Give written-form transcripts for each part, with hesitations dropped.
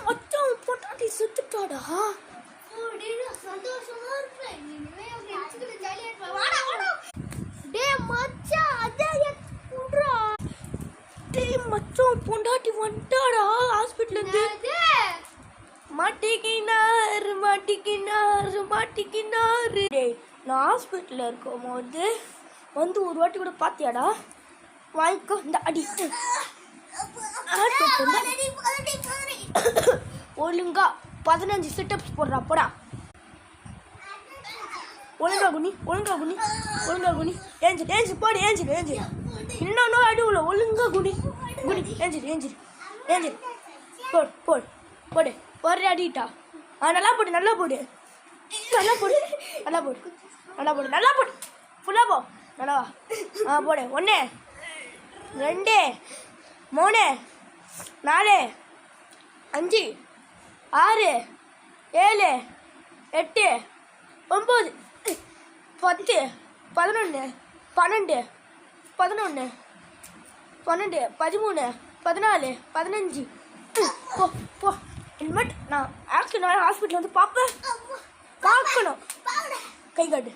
மச்சான் பொட்டாட்டி செத்துட்டாடா. சந்தோஷமா இருப்பேன். டேய் மச்சான் அதே குடுறா. டேய் மச்சான் பொண்டாட்டி வந்துட்டாடா ஹாஸ்பிட்டல்ல இருந்து. மாட்டிக்கினார். டேய் நான் ஹாஸ்பிட்டல்ல இருக்கும்போது வந்து ஒரு வாட்டி கூட பாத்தியாடா? வாங்கிக்கோ இந்த அடி. ஒழுங்கா 15 சிட்டப்ஸ் போடுறா போடா. ஒழுங்கா குனி ஏஞ்சிரு போடு. இன்னொன்னு அடி உள்ள ஒழுங்கா குனி ஏஞ்சிரு போடு ஒரு அடிட்டா. நல்லா போடு ஃபுல்லா போ. நல்லா போடு. 1 2 3 4 5 6 7 8 9 10 11 12 11 12 13 14 15 போ. இனிமேட்டு நான் ஆக்சுவலாக ஹாஸ்பிட்டல் வந்து பார்க்கணும். கை காட்டு.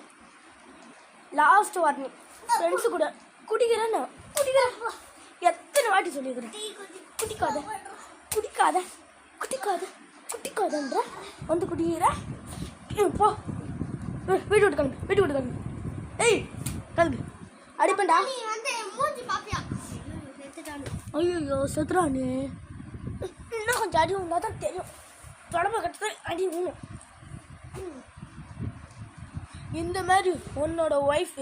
லாஸ்ட் வார்னிங் ஃப்ரெண்ட்ஸு கூட குடிக்கிறேன். எத்தனை வாட்டி சொல்லியிருக்கிறேன் குடிக்காதன்ற வந்து குடிக்கிற. போ வீட்டு விட்டு கிளம்பு. ஏய் கிளம்பு அடிப்பண்டா. ஐயோ செத்துறானே. இன்னும் கொஞ்சம் அடி உண்டா தான் தெரியும். தொடம்ப கட்டத்தை அடி ஊணும். இந்த மாதிரி உங்களோட ஒய்ஃப்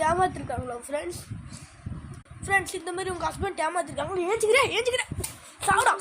ஏமாத்திருக்காங்களோ ஃப்ரெண்ட்ஸ் இந்த மாதிரி உங்கள் ஹஸ்பண்ட் ஏமாத்திருக்காங்களோ? ஏஞ்சிக்கிறேன் சாப்பிடா.